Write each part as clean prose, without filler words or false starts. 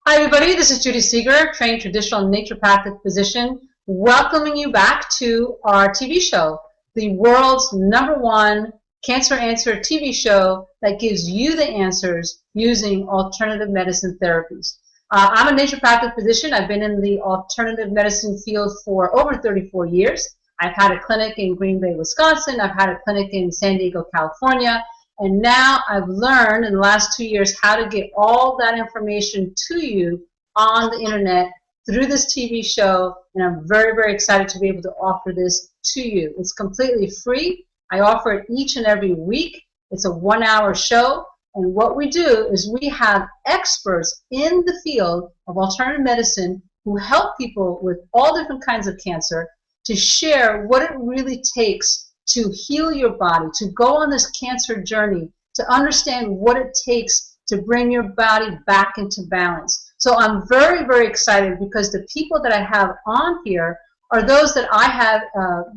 Hi everybody, this is Judy Seeger, trained traditional naturopathic physician, welcoming you back to our TV show, the world's #1 cancer answer TV show that gives you the answers using alternative medicine therapies. I'm a naturopathic physician. I've been in the alternative medicine field for over 34 years. I've had a clinic in Green Bay, Wisconsin. I've had a clinic in San Diego, California. And now I've learned in the last 2 years how to get all that information to you on the internet through this TV show, and I'm very, very excited to be able to offer this to you. It's completely free. I offer it each and every week. It's a 1-hour show, and what we do is we have experts in the field of alternative medicine who help people with all different kinds of cancer to share what it really takes to heal your body, to go on this cancer journey, to understand what it takes to bring your body back into balance. So I'm very, very excited because the people that I have on here are those that I have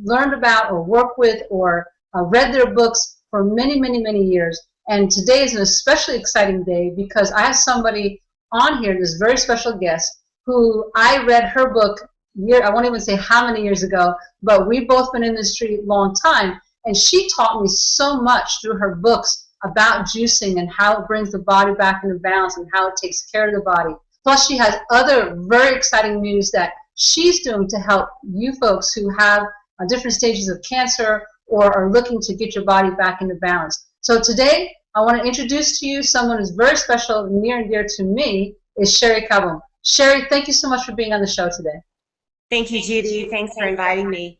learned about or worked with or read their books for many, many, many years. And today is an especially exciting day because I have somebody on here, this very special guest, who I read her book I won't even say how many years ago, but we've both been in the industry a long time, and she taught me so much through her books about juicing and how it brings the body back into balance and how it takes care of the body. Plus, she has other very exciting news that she's doing to help you folks who have different stages of cancer or are looking to get your body back into balance. So today, I want to introduce to you someone who's very special, near and dear to me, is Sherry Kabum. Sherry, thank you so much for being on the show today. Thank you, Judy. Thanks for inviting me.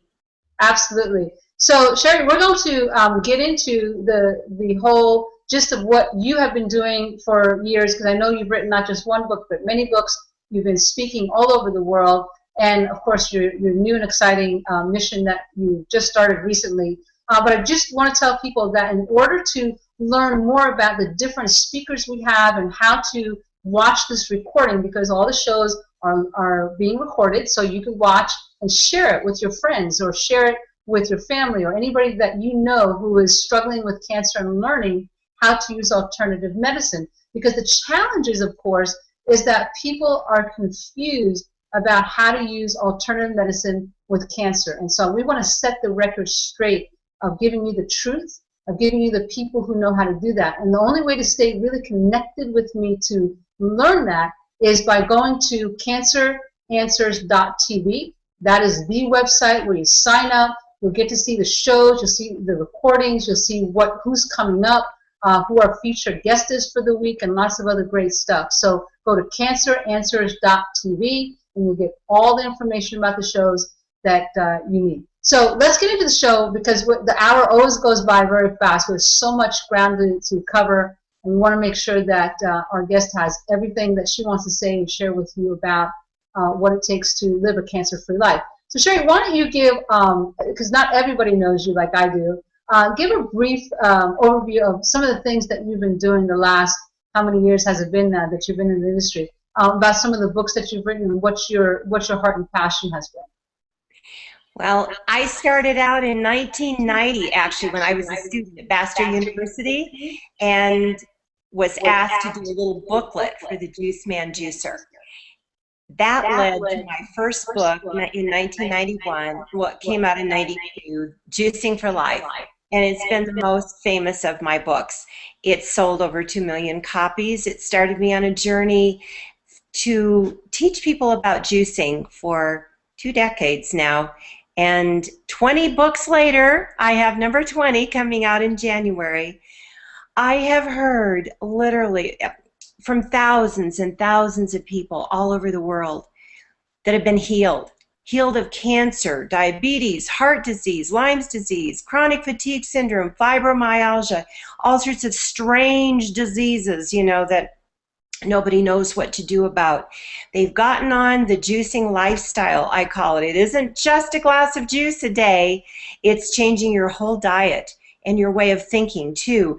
Absolutely. So, Sherry, we're going to get into the whole gist of what you have been doing for years, because I know you've written not just one book, but many books. You've been speaking all over the world, and of course, your new and exciting mission that you just started recently. But I just want to tell people that in order to learn more about the different speakers we have and how to watch this recording, because all the shows are being recorded, so you can watch and share it with your friends or share it with your family or anybody that you know who is struggling with cancer and learning how to use alternative medicine. Because the challenge is, of course, is that people are confused about how to use alternative medicine with cancer. And so we want to set the record straight of giving you the truth, of giving you the people who know how to do that. And the only way to stay really connected with me to learn that is by going to canceranswers.tv. That is the website where you sign up. You'll get to see the shows, you'll see the recordings, you'll see who's coming up, who our featured guest is for the week, and lots of other great stuff. So go to canceranswers.tv and you'll get all the information about the shows that you need. So let's get into the show, because the hour always goes by very fast. There's so much ground to cover. And we want to make sure that our guest has everything that she wants to say and share with you about what it takes to live a cancer-free life. So Sherry, why don't you give, because not everybody knows you like I do, give a brief overview of some of the things that you've been doing the last, how many years has it been now that you've been in the industry, about some of the books that you've written and what your heart and passion has been. Well, I started out in 1990, actually, when I was a student at Bastyr University, and was asked to do a little booklet for the Juice Man Juicer. That led to my first book in 1991, what came out in 92, Juicing for Life. And it's been the most famous of my books. It sold over 2 million copies. It started me on a journey to teach people about juicing for 2 decades now. And 20 books later, I have number 20 coming out in January. I have heard literally from thousands and thousands of people all over the world that have been healed of cancer, diabetes, heart disease, Lyme's disease, chronic fatigue syndrome, fibromyalgia, all sorts of strange diseases, you know, that nobody knows what to do about. They've gotten on the juicing lifestyle, I call it. It isn't just a glass of juice a day. It's changing your whole diet and your way of thinking, too.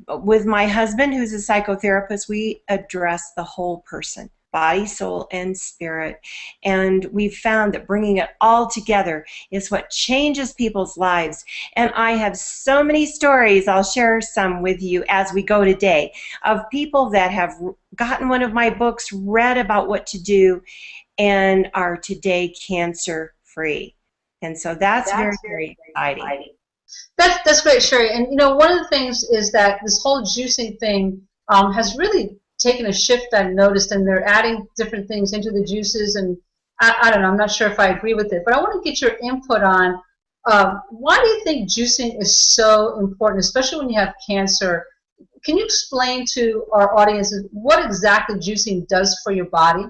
With my husband, who's a psychotherapist, we address the whole person. body, soul, and spirit. And we've found that bringing it all together is what changes people's lives. And I have so many stories, I'll share some with you as we go today, of people that have gotten one of my books, read about what to do, and are today cancer-free. And so that's very, very exciting. That's great, Sherry. And you know, one of the things is that this whole juicing thing has really taken a shift, I've noticed, and they're adding different things into the juices. And I don't know, I'm not sure if I agree with it, but I want to get your input on why do you think juicing is so important, especially when you have cancer? Can you explain to our audiences what exactly juicing does for your body?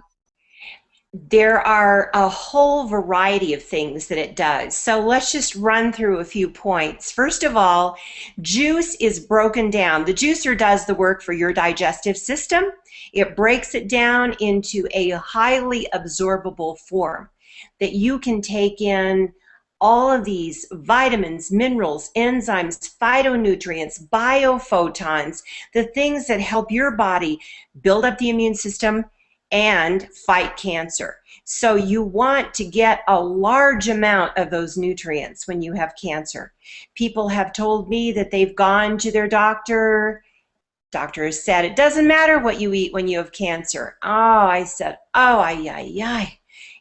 There are a whole variety of things that it does. So let's just run through a few points. First of all, juice is broken down. The juicer does the work for your digestive system. It breaks it down into a highly absorbable form that you can take in all of these vitamins, minerals, enzymes, phytonutrients, biophotons, the things that help your body build up the immune system and fight cancer. So you want to get a large amount of those nutrients when you have cancer. People have told me that they've gone to their doctor. Doctor has said, it doesn't matter what you eat when you have cancer. Oh, I said, oh, ay, ay, ay.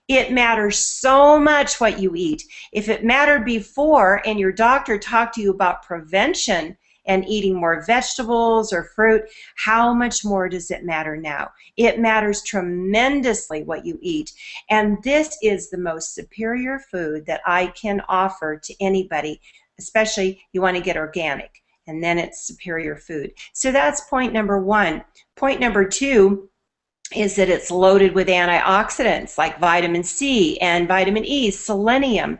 It matters so much what you eat. If it mattered before and your doctor talked to you about prevention and eating more vegetables or fruit, how much more does it matter now? It matters tremendously what you eat. And this is the most superior food that I can offer to anybody, especially you want to get organic, and then it's superior food. So that's point number one. Point number two is that it's loaded with antioxidants like vitamin C and vitamin E, selenium,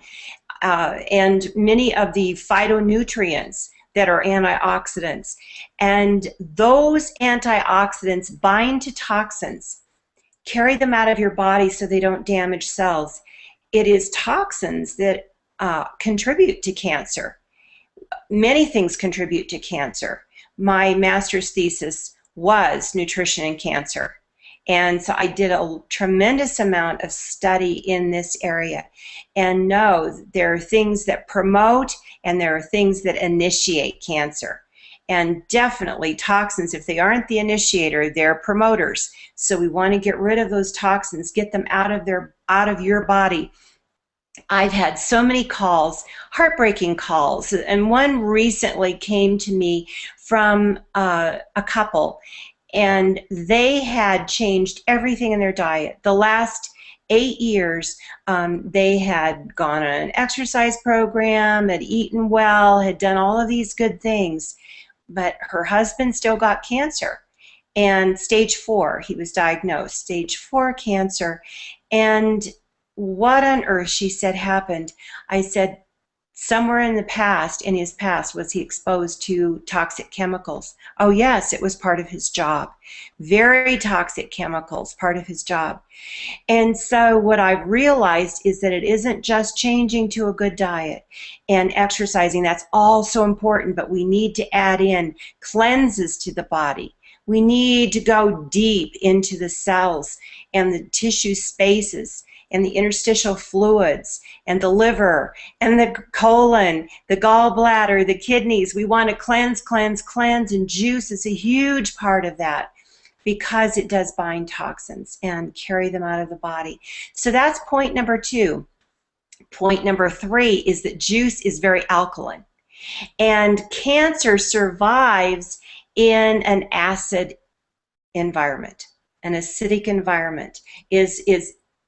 and many of the phytonutrients that are antioxidants. And those antioxidants bind to toxins, carry them out of your body so they don't damage cells. It is toxins that contribute to cancer. Many things contribute to cancer. My master's thesis was nutrition and cancer. And so I did a tremendous amount of study in this area. And know there are things that promote and there are things that initiate cancer. And definitely toxins, if they aren't the initiator, they're promoters. So we want to get rid of those toxins, get them out of your body. I've had so many calls, heartbreaking calls, and one recently came to me from a couple, and they had changed everything in their diet. The last 8 years, they had gone on an exercise program, had eaten well, had done all of these good things, but her husband still got cancer. And stage 4, he was diagnosed, stage 4 cancer. And what on earth, she said, happened? I said, somewhere in his past, was he exposed to toxic chemicals? Oh yes, it was part of his job. Very toxic chemicals, part of his job. And so what I've realized is that it isn't just changing to a good diet and exercising. That's also important, but we need to add in cleanses to the body. We need to go deep into the cells and the tissue spaces and the interstitial fluids and the liver and the colon, the gallbladder, the kidneys. We want to cleanse, cleanse, cleanse, and juice is a huge part of that because it does bind toxins and carry them out of the body. So that's point number 2. Point number 3 is that juice is very alkaline. And cancer survives in an acid environment. An acidic environment is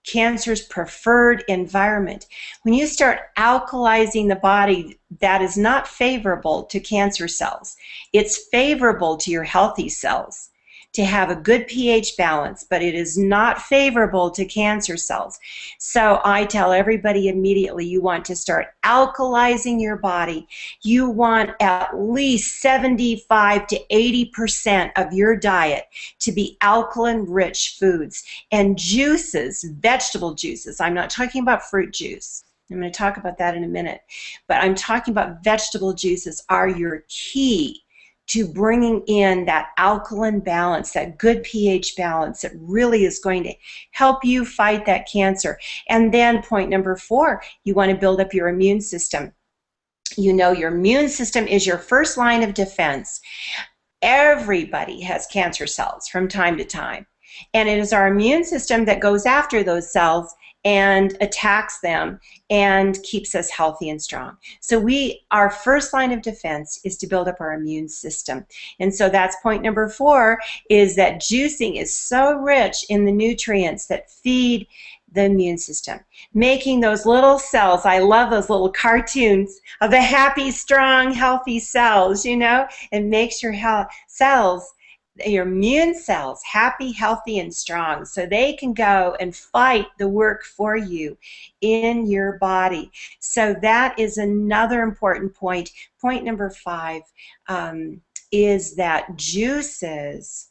cancer's preferred environment. When you start alkalizing the body, that is not favorable to cancer cells. It's favorable to your healthy cells to have a good pH balance, but it is not favorable to cancer cells. So I tell everybody immediately, you want to start alkalizing your body. You want at least 75 to 80% of your diet to be alkaline-rich foods. And juices, vegetable juices, I'm not talking about fruit juice. I'm going to talk about that in a minute. But I'm talking about vegetable juices are your key to bringing in that alkaline balance, that good pH balance that really is going to help you fight that cancer. And then point number 4, you want to build up your immune system. You know, your immune system is your first line of defense. Everybody has cancer cells from time to time. And it is our immune system that goes after those cells and attacks them and keeps us healthy and strong. So our first line of defense is to build up our immune system. And so that's point number 4, is that juicing is so rich in the nutrients that feed the immune system, making those little cells. I love those little cartoons of the happy, strong, healthy cells, you know. It makes your cells, your immune cells, happy, healthy, and strong, so they can go and fight the work for you in your body. So that is another important point. Point number 5 is that juices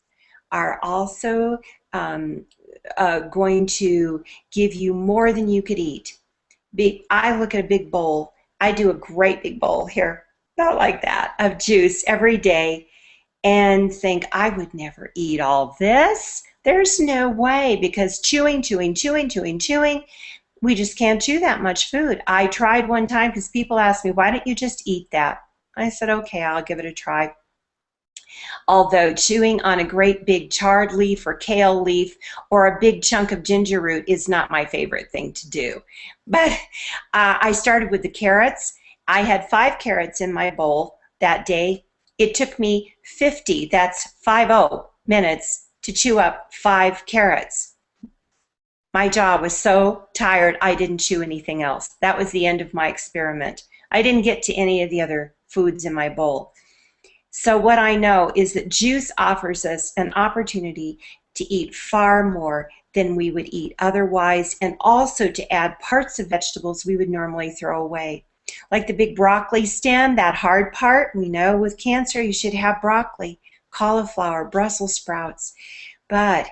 are also going to give you more than you could eat. I look at a big bowl. I do a great big bowl here, about like that, of juice every day, and think, I would never eat all this. There's no way, because chewing, we just can't chew that much food. I tried one time because people asked me, why don't you just eat that? I said, okay, I'll give it a try. Although chewing on a great big chard leaf or kale leaf or a big chunk of ginger root is not my favorite thing to do. But I started with the carrots. I had 5 carrots in my bowl that day. It took me 50, that's 50 minutes, to chew up 5 carrots. My jaw was so tired I didn't chew anything else. That was the end of my experiment. I didn't get to any of the other foods in my bowl. So what I know is that juice offers us an opportunity to eat far more than we would eat otherwise, and also to add parts of vegetables we would normally throw away. Like the big broccoli stem, that hard part, we know with cancer you should have broccoli, cauliflower, Brussels sprouts. But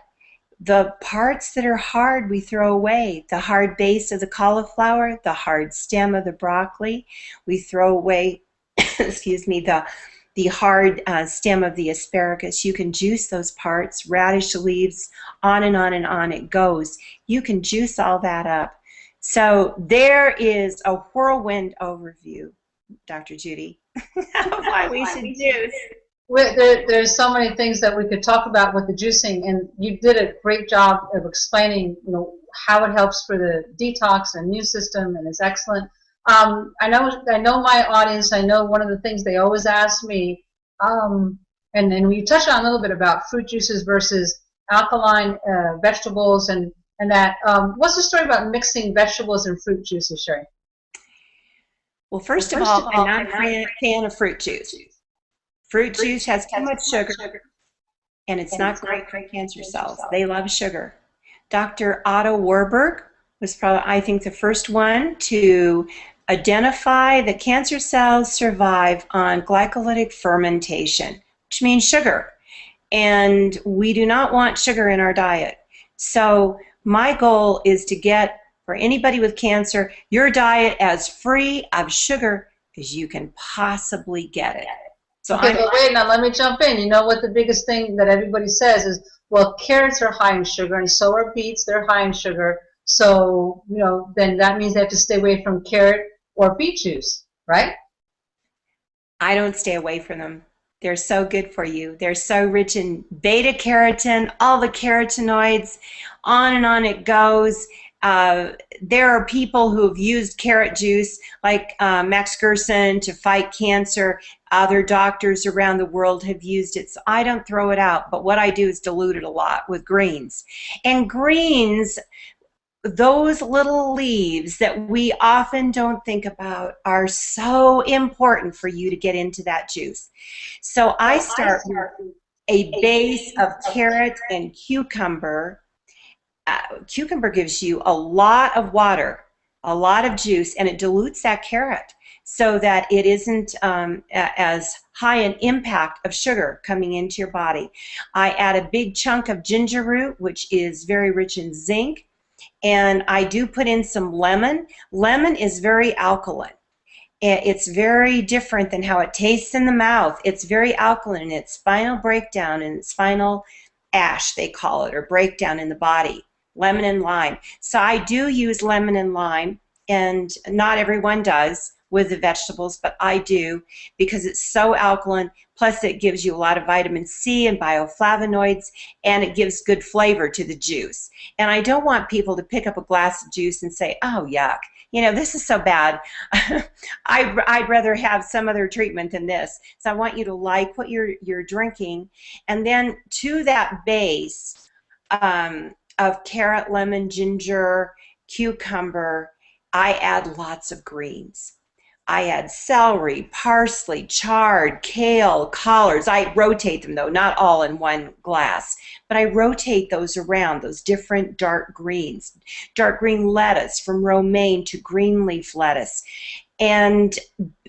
the parts that are hard we throw away. The hard base of the cauliflower, the hard stem of the broccoli. We throw away, excuse me, the hard stem of the asparagus. You can juice those parts, radish leaves, on and on and on it goes. You can juice all that up. So there is a whirlwind overview, Dr. Judy, of why we should juice. There's so many things that we could talk about with the juicing, and you did a great job of explaining, you know, how it helps for the detox and immune system, and it's excellent. I know my audience. I know one of the things they always ask me, and we touched on a little bit about fruit juices versus alkaline vegetables, and that. What's the story about mixing vegetables and fruit juices, Sherry? Well, first of all, I'm not a fan of fruit juice. Fruit juice has too much sugar, and it's not great for cancer cells. They love sugar. Dr. Otto Warburg was probably, I think, the first one to identify that cancer cells survive on glycolytic fermentation, which means sugar. And we do not want sugar in our diet. So my goal is to get, for anybody with cancer, your diet as free of sugar as you can possibly get it. So okay, but wait, now let me jump in. You know what the biggest thing that everybody says is, well, carrots are high in sugar, and so are beets. They're high in sugar. So, you know, then that means they have to stay away from carrot or beet juice, right? I don't stay away from them. They're so good for you. They're so rich in beta carotene, all the carotenoids, on and on it goes. There are people who have used carrot juice, like Max Gerson, to fight cancer. Other doctors around the world have used it. So I don't throw it out, but what I do is dilute it a lot with greens. And greens, those little leaves that we often don't think about, are so important for you to get into that juice. So I start with a base of carrot and cucumber. Cucumber gives you a lot of water, a lot of juice, and it dilutes that carrot so that it isn't as high an impact of sugar coming into your body. I add a big chunk of ginger root, which is very rich in zinc, and I do put in some lemon. Lemon is very alkaline, It's very different than how it tastes in the mouth. It's very alkaline in its final breakdown, in its final ash, they call it, or breakdown in the body. Lemon and lime. So I do use lemon and lime, and not everyone does with the vegetables, but I do because it's so alkaline. Plus it gives you a lot of vitamin C and bioflavonoids, and it gives good flavor to the juice. And I don't want people to pick up a glass of juice and say, oh, yuck, you know, this is so bad. I'd rather have some other treatment than this. So I want you to like what you're drinking. And then to that base of carrot, lemon, ginger, cucumber, I add lots of greens. I add celery, parsley, chard, kale, collards. I rotate them, though, not all in one glass. But I rotate those around, those different dark greens. Dark green lettuce, from romaine to green leaf lettuce. And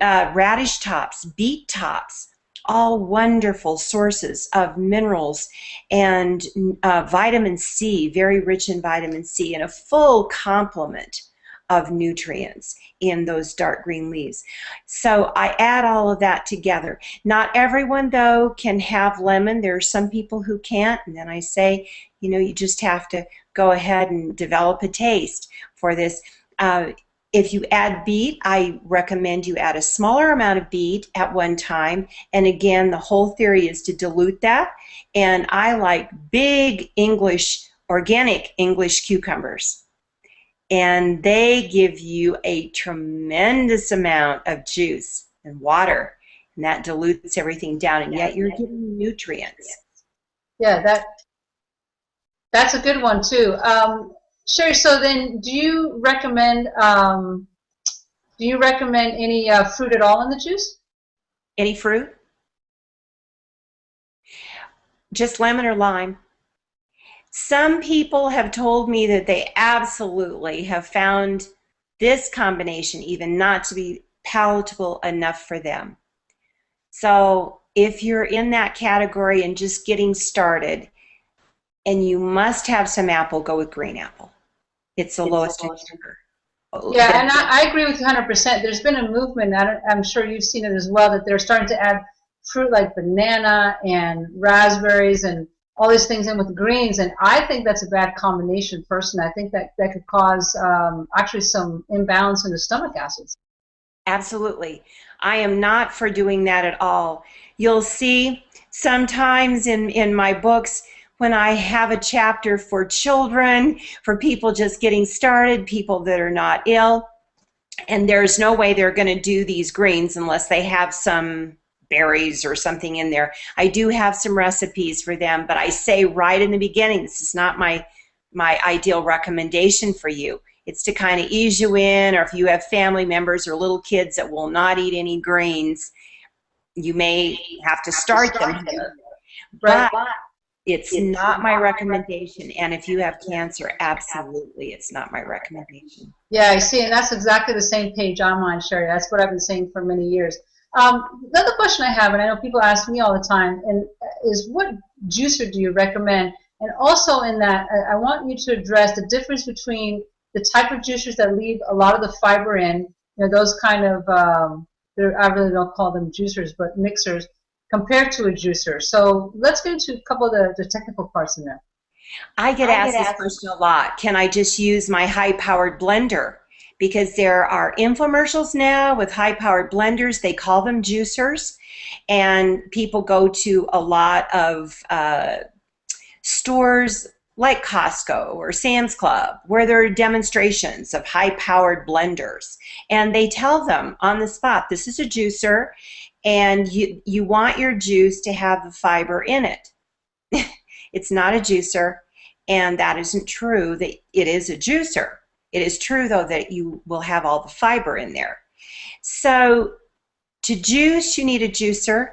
radish tops, beet tops, all wonderful sources of minerals and vitamin C, very rich in vitamin C, and a full complement of nutrients in those dark green leaves. So I add all of that together. Not everyone, though, can have lemon. There are some people who can't, and then I say, you know, you just have to go ahead and develop a taste for this. If you add beet, I recommend you add a smaller amount of beet at one time. And again, the whole theory is to dilute that. And I like big English, organic English cucumbers. And they give you a tremendous amount of juice and water. And that dilutes everything down. And yet you're getting nutrients. Yeah, that's a good one, too. Sherry, so then do you recommend any fruit at all in the juice? Any fruit? Just lemon or lime. Some people have told me that they absolutely have found this combination even not to be palatable enough for them. So if you're in that category and just getting started and you must have some apple, go with green apple. It's the lowest in sugar. Yeah, and I agree with you 100%. There's been a movement, I'm sure you've seen it as well, that they're starting to add fruit like banana and raspberries and all these things in with greens, and I think that's a bad combination personally. I think that could cause actually some imbalance in the stomach acids. Absolutely. I am not for doing that at all. You'll see sometimes in my books when I have a chapter for children, for people just getting started, people that are not ill, and there's no way they're going to do these greens unless they have some berries or something in there. I do have some recipes for them, but I say right in the beginning, this is not my ideal recommendation for you. It's to kind of ease you in, or if you have family members or little kids that will not eat any greens, you may have to start them here. But it's not my recommendation, and if you have cancer, absolutely it's not my recommendation. Yeah, I see, and that's exactly the same page I'm on, Sherry. That's what I've been saying for many years. The other question I have, and I know people ask me all the time, and is what juicer do you recommend? And also in that, I want you to address the difference between the type of juicers that leave a lot of the fiber in, you know, those kind of, I really don't call them juicers, but mixers, compared to a juicer. So let's get into a couple of the technical parts in there. I get asked this question a lot. Can I just use my high-powered blender? Because there are infomercials now with high-powered blenders. They call them juicers. And people go to a lot of stores like Costco or Sam's Club where there are demonstrations of high-powered blenders. And they tell them on the spot, this is a juicer, and you want your juice to have the fiber in it. It's not a juicer, and that isn't true that it is a juicer. It is true, though, that you will have all the fiber in there. So to juice, you need a juicer.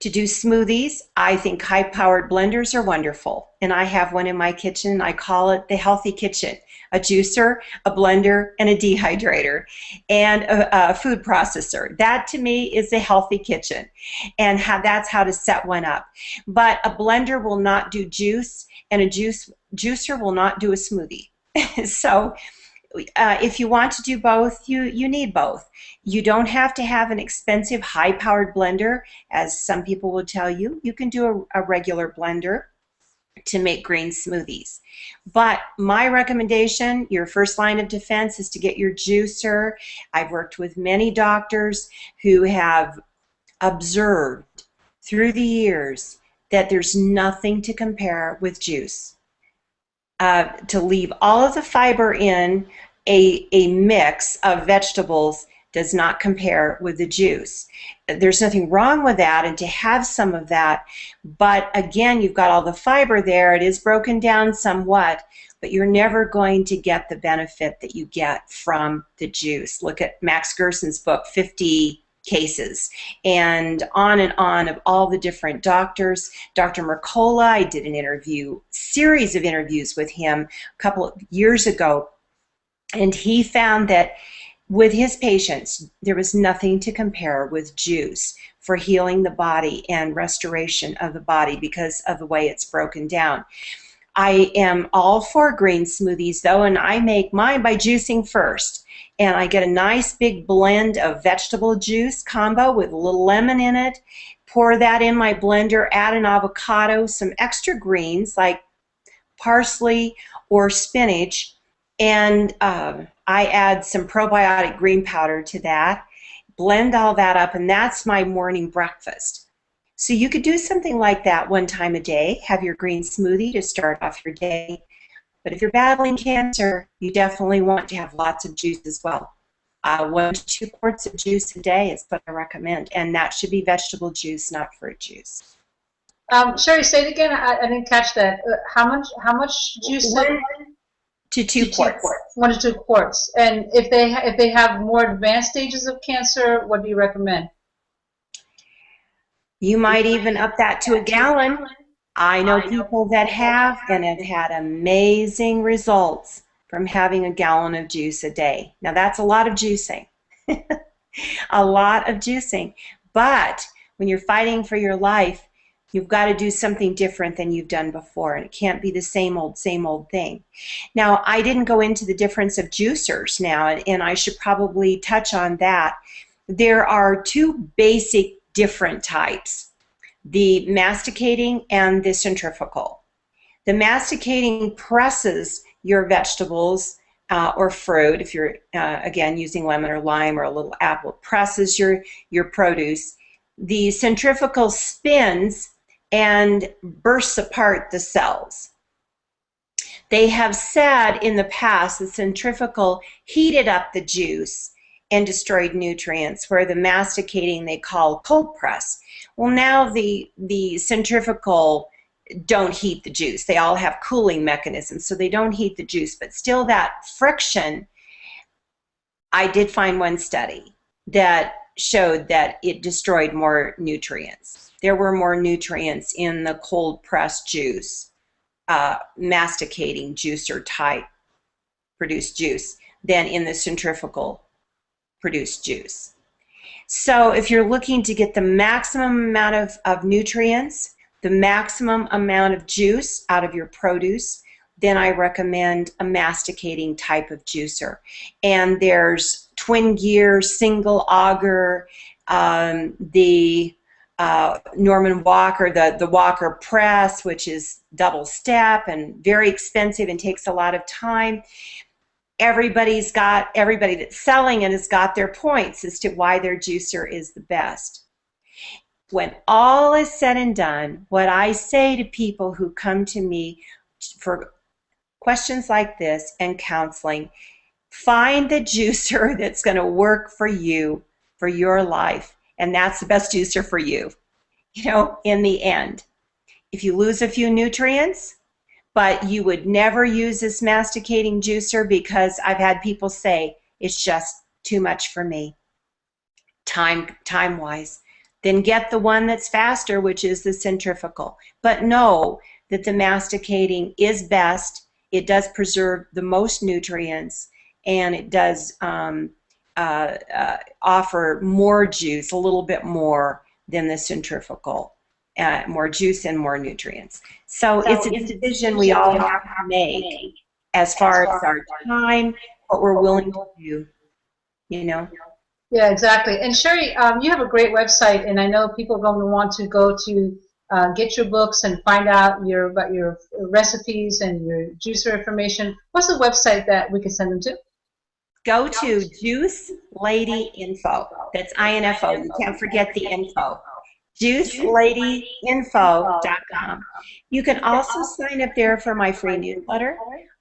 To do smoothies, I think high-powered blenders are wonderful. And I have one in my kitchen. I call it the healthy kitchen. A juicer, a blender, and a dehydrator, and a food processor. That, to me, is a healthy kitchen. And that's how to set one up. But a blender will not do juice, and a juicer will not do a smoothie. So if you want to do both, you need both. You don't have to have an expensive, high-powered blender, as some people will tell you. You can do a regular blender to make green smoothies. But my recommendation, your first line of defense, is to get your juicer. I've worked with many doctors who have observed through the years that there's nothing to compare with juice. To leave all of the fiber in a mix of vegetables does not compare with the juice. There's nothing wrong with that, and to have some of that, but again, you've got all the fiber there. It is broken down somewhat, but you're never going to get the benefit that you get from the juice. Look at Max Gerson's book, 50 Cases, and on of all the different doctors. Dr. Mercola, I did an series of interviews with him a couple of years ago, and he found that with his patients, there was nothing to compare with juice for healing the body and restoration of the body because of the way it's broken down. I am all for green smoothies, though, and I make mine by juicing first. And I get a nice big blend of vegetable juice combo with a little lemon in it. Pour that in my blender, add an avocado, some extra greens like parsley or spinach, and I add some probiotic green powder to that, blend all that up, and that's my morning breakfast. So you could do something like that one time a day, have your green smoothie to start off your day. But if you're battling cancer, you definitely want to have lots of juice as well. 1 to 2 quarts of juice a day is what I recommend, and that should be vegetable juice, not fruit juice. Sherry, say it again. I didn't catch that. How much juice? 1 to 2 quarts. 1 to 2 quarts. And if they have more advanced stages of cancer, what do you recommend? You might even up that to a gallon. I know people that have and have had amazing results from having a gallon of juice a day. Now that's a lot of juicing. A lot of juicing. But when you're fighting for your life, you've got to do something different than you've done before, and it can't be the same old thing. Now, I didn't go into the difference of juicers now, and I should probably touch on that. There are 2 basic different types, the masticating and the centrifugal. The masticating presses your vegetables or fruit, if you're, again, using lemon or lime or a little apple, presses your produce. The centrifugal spins and bursts apart the cells. They have said in the past the centrifugal heated up the juice and destroyed nutrients, where the masticating they call cold press. Well, now the centrifugal don't heat the juice. They all have cooling mechanisms, so they don't heat the juice, but still that friction. I did find one study that showed that it destroyed more nutrients. There were more nutrients in the cold pressed juice, masticating juicer type produced juice than in the centrifugal produced juice. So if you're looking to get the maximum amount of nutrients, the maximum amount of juice out of your produce, then I recommend a masticating type of juicer. And there's twin gear, single auger, the Norman Walker, the Walker press, which is double step and very expensive and takes a lot of time. Everybody that's selling it has got their points as to why their juicer is the best. When all is said and done, what I say to people who come to me for questions like this and counseling, find the juicer that's going to work for you, for your life, and that's the best juicer for you, in the end. If you lose a few nutrients, but you would never use this masticating juicer because I've had people say it's just too much for me, time-wise, then get the one that's faster, which is the centrifugal. But know that the masticating is best. It does preserve the most nutrients, and it does offer more juice, a little bit more than the centrifugal, more juice and more nutrients. So it's a decision we all have to make as far as our time, what we're willing to do, you know. Yeah, exactly. And Sherry, you have a great website, and I know people are going to want to go to get your books and find out about your recipes and your juicer information. What's the website that we can send them to? Go to Juice Lady Info. That's INFO. You can't forget the info. JuiceLadyInfo.com. You can also sign up there for my free newsletter.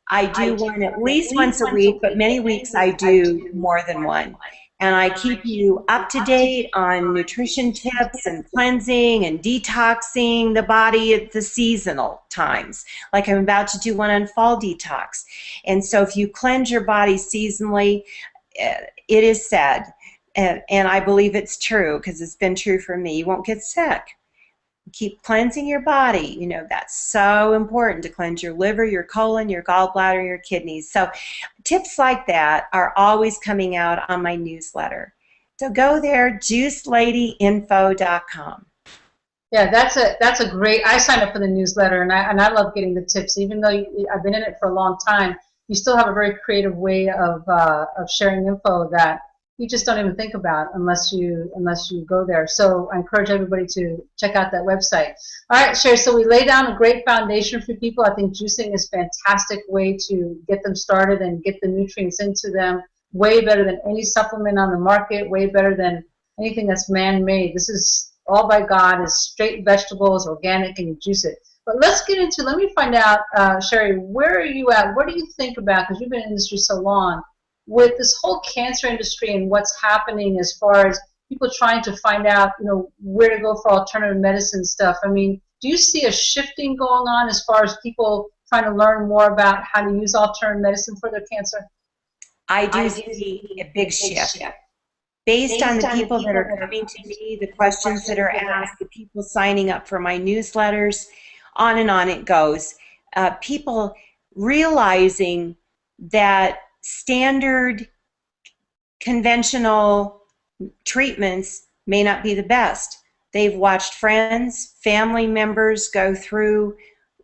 I do one at least once a week, but many weeks I do more than one. And I keep you up to date on nutrition tips and cleansing and detoxing the body at the seasonal times. Like I'm about to do one on fall detox. And so if you cleanse your body seasonally, it is said, and I believe it's true because it's been true for me, you won't get sick. Keep cleansing your body. You know, that's so important to cleanse your liver, your colon, your gallbladder, your kidneys. So tips like that are always coming out on my newsletter. So go there, juiceladyinfo.com. Yeah, that's a great. I signed up for the newsletter, and I love getting the tips. Even though I've been in it for a long time, you still have a very creative way of sharing info that you just don't even think about unless you go there. So I encourage everybody to check out that website. All right, Sherry, so we lay down a great foundation for people. I think juicing is a fantastic way to get them started and get the nutrients into them, way better than any supplement on the market, way better than anything that's man-made. This is all by God, is straight vegetables, organic, and you juice it. But let me find out, Sherry, where are you at? What do you think about, because you've been in the industry so long, with this whole cancer industry and what's happening as far as people trying to find out, where to go for alternative medicine stuff? I mean, do you see a shifting going on as far as people trying to learn more about how to use alternative medicine for their cancer? I do see a big shift. Based on the people that are coming to me, the questions that are asked, the people signing up for my newsletters, on and on it goes. People realizing that standard conventional treatments may not be the best. They've watched friends, family members go through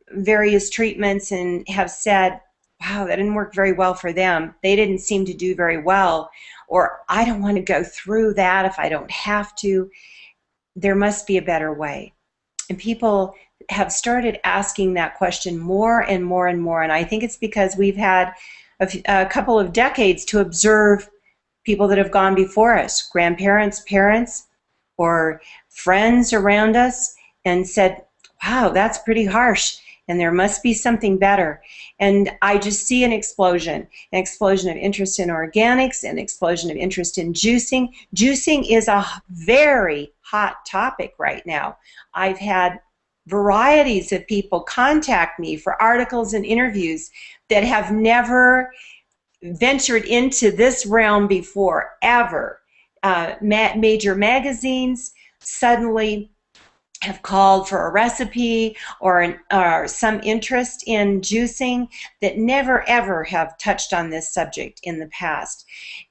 various treatments and have said, wow, that didn't work very well for them. They didn't seem to do very well. Or I don't want to go through that if I don't have to. There must be a better way. And people have started asking that question more and more and more. And I think it's because we've had a couple of decades to observe people that have gone before us, grandparents, parents, or friends around us, and said, wow, that's pretty harsh, and there must be something better. And I just see an explosion of interest in organics, an explosion of interest in juicing. Juicing is a very hot topic right now. I've had varieties of people contact me for articles and interviews that have never ventured into this realm before, ever. Major magazines suddenly have called for a recipe or some interest in juicing that never ever have touched on this subject in the past.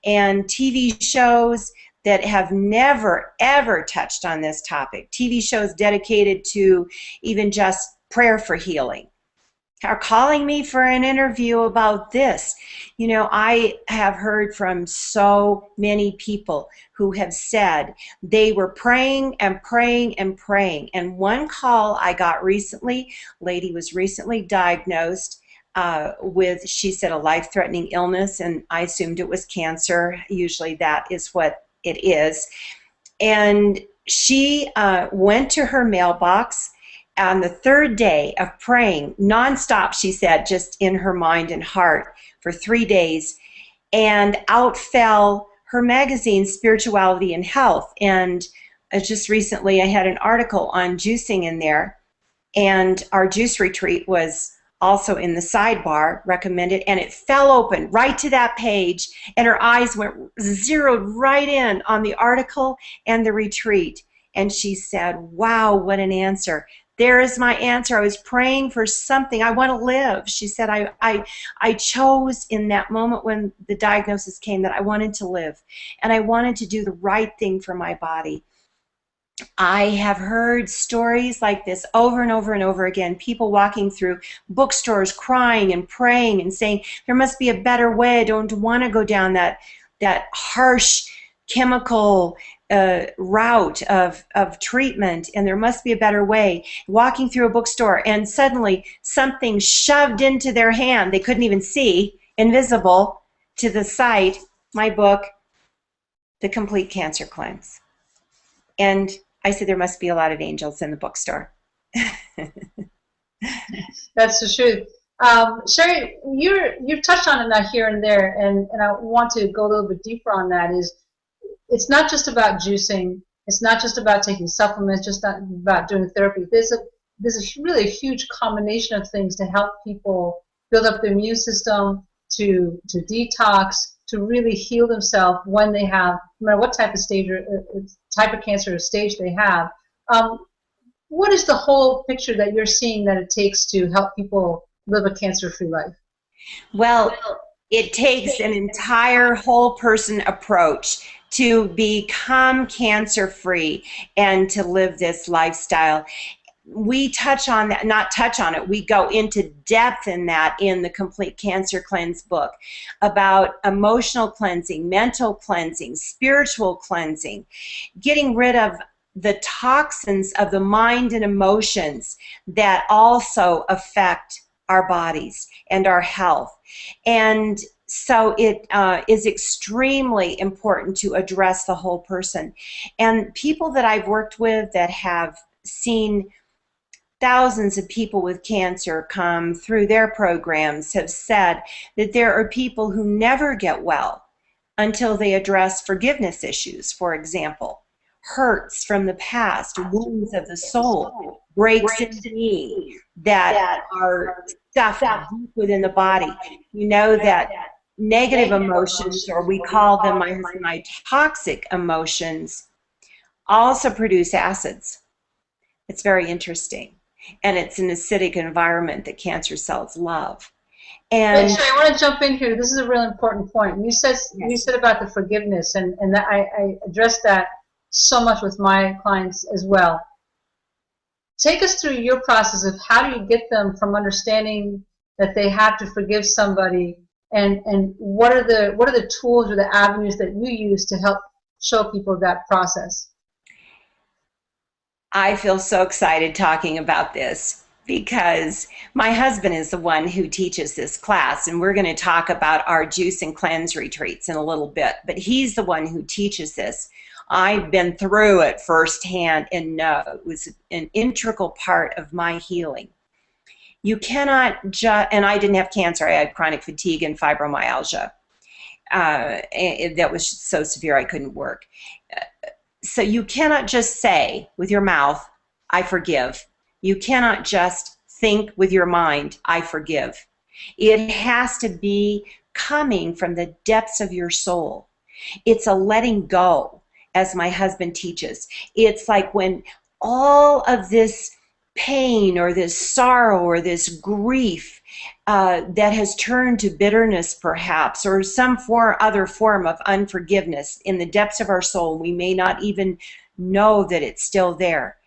And TV shows that have never ever touched on this topic, TV shows dedicated to even just prayer for healing, are calling me for an interview about this. I have heard from so many people who have said they were praying and praying and praying. And one call I got recently, lady was recently diagnosed with, she said, a life-threatening illness, and I assumed it was cancer. Usually that is what it is. And she went to her mailbox on the third day of praying nonstop, she said, just in her mind and heart for 3 days, and out fell her magazine, Spirituality and Health. And just recently I had an article on juicing in there, and our juice retreat was also in the sidebar, recommended, and it fell open right to that page, and her eyes went zeroed right in on the article and the retreat. And she said, wow, what an answer. There is my answer. I was praying for something. I want to live. She said, I chose in that moment when the diagnosis came that I wanted to live, and I wanted to do the right thing for my body. I have heard stories like this over and over and over again, people walking through bookstores crying and praying and saying, there must be a better way. I don't want to go down that harsh chemical route of treatment, and there must be a better way. Walking through a bookstore and suddenly something shoved into their hand they couldn't even see, invisible to the sight, my book, The Complete Cancer Cleanse. And I said, there must be a lot of angels in the bookstore. That's the truth. Sherry, you've touched on it now here and there, and I want to go a little bit deeper on that. It's not just about juicing. It's not just about taking supplements, just not about doing therapy. There's a really huge combination of things to help people build up their immune system, to detox, to really heal themselves when they have, no matter what type of stage or type of cancer or stage they have. What is the whole picture that you're seeing that it takes to help people live a cancer-free life? Well, it takes an entire whole person approach to become cancer-free and to live this lifestyle. We touch on that, not touch on it, we go into depth in that in the Complete Cancer Cleanse book about emotional cleansing, mental cleansing, spiritual cleansing, getting rid of the toxins of the mind and emotions that also affect our bodies and our health. And so it is extremely important to address the whole person. And people that I've worked with that have seen thousands of people with cancer come through their programs have said that there are people who never get well until they address forgiveness issues, for example, hurts from the past, wounds of the soul, breaks in me that are stuffed deep within the body. You know that negative emotions, or we call them, my toxic emotions, also produce acids. It's very interesting. And it's an acidic environment that cancer cells love. And Sherry, I want to jump in here. This is a really important point. You said about the forgiveness, and that I addressed that so much with my clients as well. Take us through your process of how do you get them from understanding that they have to forgive somebody, and what are the tools or the avenues that you use to help show people that process? I feel so excited talking about this because my husband is the one who teaches this class, and we're going to talk about our juice and cleanse retreats in a little bit, but he's the one who teaches this. I've been through it firsthand and know it was an integral part of my healing. You cannot just, and I didn't have cancer, I had chronic fatigue and fibromyalgia. That was so severe I couldn't work. So you cannot just say with your mouth, I forgive. You cannot just think with your mind, I forgive. It has to be coming from the depths of your soul. It's a letting go, as my husband teaches. It's like when all of this pain or this sorrow or this grief that has turned to bitterness perhaps, or some other form of unforgiveness in the depths of our soul, we may not even know that it's still there,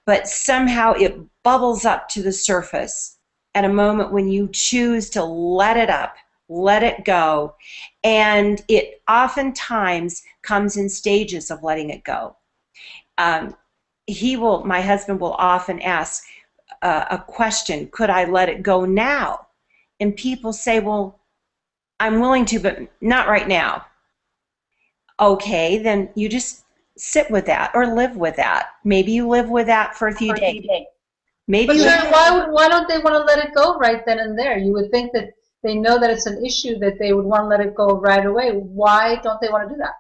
but somehow it bubbles up to the surface at a moment when you choose to let it up, let it go, and it oftentimes comes in stages of letting it go. My husband will often ask a question, could I let it go now? And people say, well, I'm willing to, but not right now. Okay, then you just sit with that or live with that. Maybe you live with that for a few days. Maybe. But sure, why don't they want to let it go right then and there? You would think that they know that it's an issue that they would want to let it go right away. Why don't they want to do that?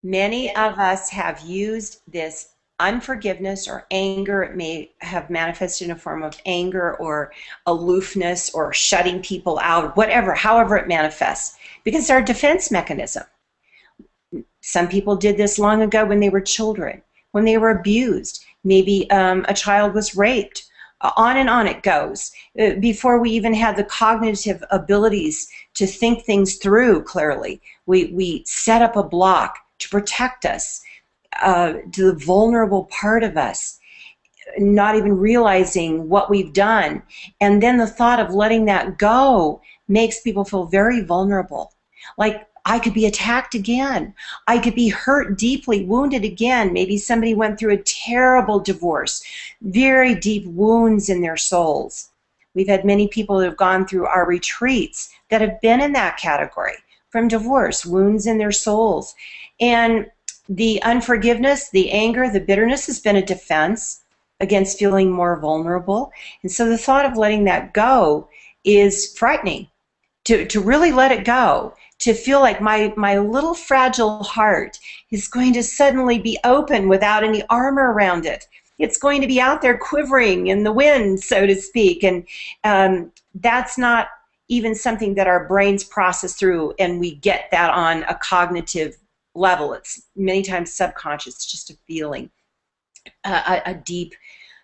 Many of us have used this unforgiveness or anger. It may have manifested in a form of anger or aloofness or shutting people out, whatever, however it manifests, because they're a defense mechanism. Some people did this long ago when they were children, when they were abused. Maybe a child was raped. On and on it goes. Before we even had the cognitive abilities to think things through clearly, we set up a block to protect us. to the vulnerable part of us, not even realizing what we've done. And then the thought of letting that go makes people feel very vulnerable. Like, I could be attacked again. I could be hurt deeply, wounded again. Maybe somebody went through a terrible divorce, very deep wounds in their souls. We've had many people who have gone through our retreats that have been in that category, from divorce, wounds in their souls. And the unforgiveness, the anger, the bitterness has been a defense against feeling more vulnerable. And so the thought of letting that go is frightening. To really let it go, to feel like my little fragile heart is going to suddenly be open without any armor around it. It's going to be out there quivering in the wind, so to speak. And that's not even something that our brains process through, and we get that on a cognitive level. It's many times subconscious, just a feeling, a deep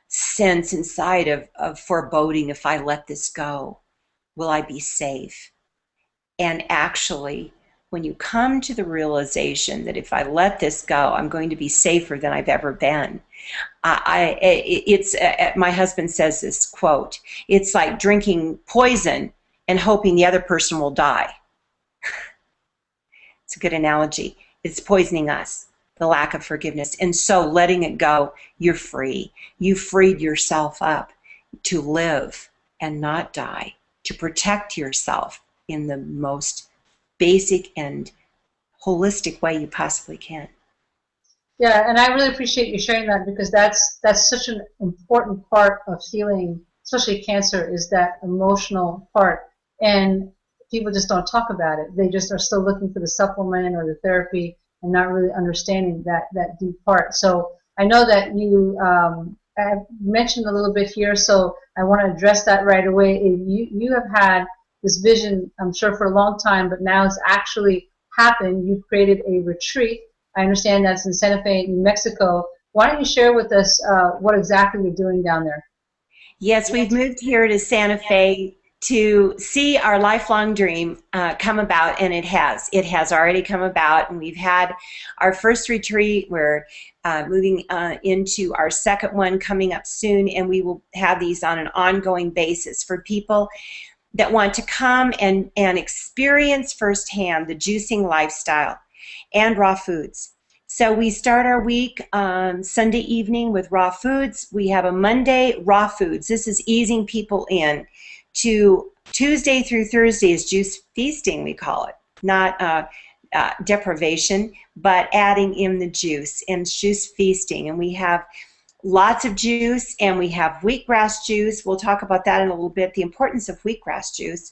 sense inside of foreboding. If I let this go, will I be safe? And actually, when you come to the realization that if I let this go, I'm going to be safer than I've ever been. My husband says this quote, it's like drinking poison and hoping the other person will die. It's a good analogy. It's poisoning us, the lack of forgiveness. And so letting it go, you're free. You freed yourself up to live and not die, to protect yourself in the most basic and holistic way you possibly can. Yeah, and I really appreciate you sharing that, because that's such an important part of healing, especially cancer, is that emotional part. And people just don't talk about it. They just are still looking for the supplement or the therapy and not really understanding that deep part. So I know that you have mentioned a little bit here, so I want to address that right away. You have had this vision, I'm sure, for a long time, but now it's actually happened. You've created a retreat. I understand that's in Santa Fe, New Mexico. Why don't you share with us what exactly you're doing down there? Yes, we've moved here to Santa Fe to see our lifelong dream come about, and it has. It has already come about, and we've had our first retreat. We're moving into our second one coming up soon, and we will have these on an ongoing basis for people that want to come and experience firsthand the juicing lifestyle and raw foods. So we start our week Sunday evening with raw foods. We have a Monday raw foods. This is easing people in to Tuesday through Thursday is juice feasting, we call it. Not deprivation, but adding in the juice and juice feasting. And we have lots of juice, and we have wheatgrass juice. We'll talk about that in a little bit, the importance of wheatgrass juice.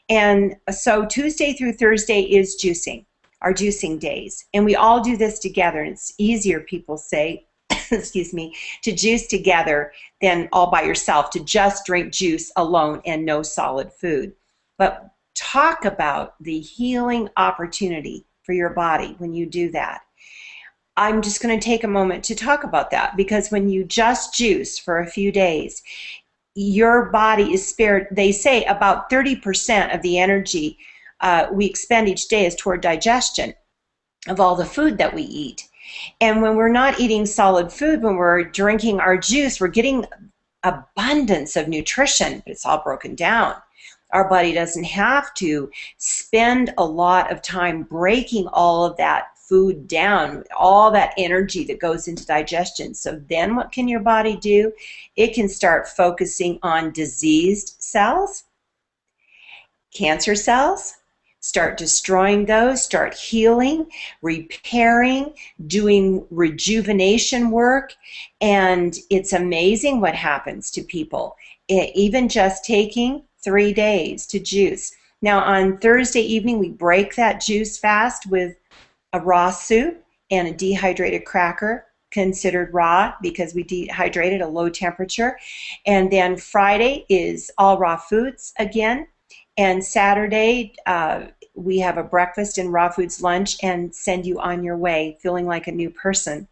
And so Tuesday through Thursday is juicing, our juicing days. And we all do this together, and it's easier, people say, excuse me, to juice together than all by yourself, to just drink juice alone and no solid food. But talk about the healing opportunity for your body when you do that. I'm just going to take a moment to talk about that, because when you just juice for a few days, your body is spared. They say about 30% of the energy we expend each day is toward digestion of all the food that we eat. And when we're not eating solid food, when we're drinking our juice, we're getting abundance of nutrition, but it's all broken down. Our body doesn't have to spend a lot of time breaking all of that food down, all that energy that goes into digestion. So then what can your body do? It can start focusing on diseased cells, cancer cells, start destroying those, start healing, repairing, doing rejuvenation work, and it's amazing what happens to people, even just taking 3 days to juice. Now on Thursday evening, we break that juice fast with a raw soup and a dehydrated cracker, considered raw because we dehydrate at a low temperature. And then Friday is all raw foods again. And Saturday, we have a breakfast and raw foods lunch and send you on your way feeling like a new person.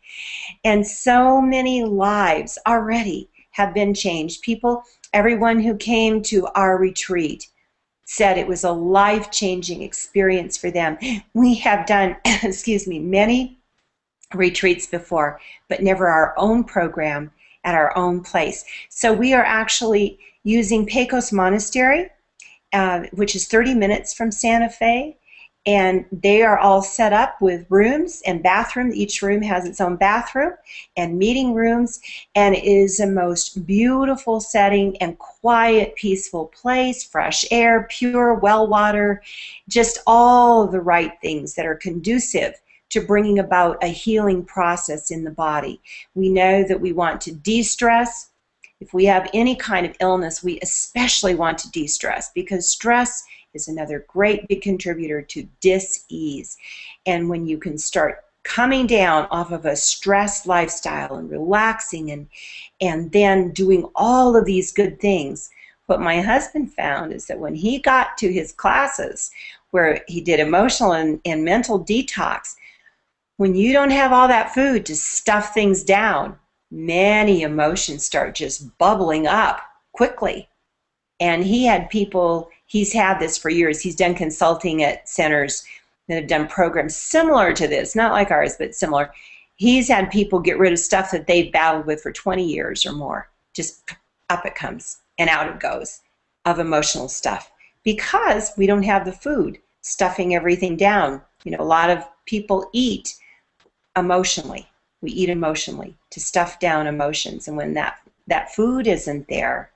And so many lives already have been changed. People, everyone who came to our retreat said it was a life-changing experience for them. We have done, excuse me, many retreats before, but never our own program at our own place. So we are actually using Pecos Monastery, which is 30 minutes from Santa Fe, and they are all set up with rooms and bathrooms. Each room has its own bathroom and meeting rooms, and it is the most beautiful setting and quiet, peaceful place, fresh air, pure well water, just all the right things that are conducive to bringing about a healing process in the body. We know that we want to de-stress. If we have any kind of illness, we especially want to de-stress, because stress is another great big contributor to dis-ease. And when you can start coming down off of a stressed lifestyle and relaxing and then doing all of these good things, what my husband found is that when he got to his classes where he did emotional and mental detox, when you don't have all that food to stuff things down, many emotions start just bubbling up quickly. And he had people, he's had this for years. He's done consulting at centers that have done programs similar to this, not like ours, but similar. He's had people get rid of stuff that they've battled with for 20 years or more. Just up it comes and out it goes of emotional stuff, because we don't have the food stuffing everything down. You know, a lot of people eat emotionally. We eat emotionally to stuff down emotions. And when that food isn't there,